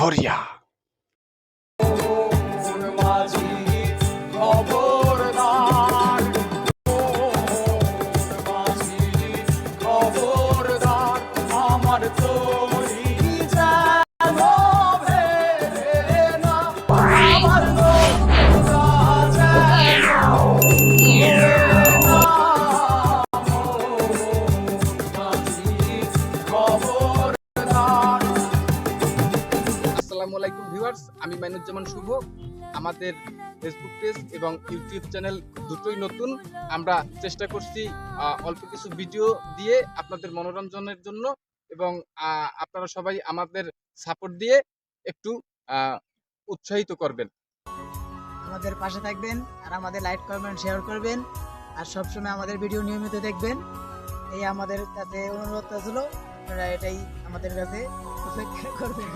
ধরিয়া। আসসালামু আলাইকুম ভিউয়ার্স, আমি মাইনুজ্জামান শুভ। আমাদের ফেসবুক পেজ এবং ইউটিউব চ্যানেল দুটোই নতুন। আমরা চেষ্টা করছি অল্প কিছু ভিডিও দিয়ে আপনাদের মনোরঞ্জনের জন্য, এবং আপনারা সবাই আমাদের সাপোর্ট দিয়ে একটু উৎসাহিত করবেন, আমাদের পাশে থাকবেন, আর আমাদের লাইক কমেন্ট শেয়ার করবেন, আর সবসময় আমাদের ভিডিও নিয়মিত দেখবেন। এই আমাদের কাছে অনুরোধ ছিল, আপনারা এটাই আমাদের কাছে অপেক্ষা করবেন।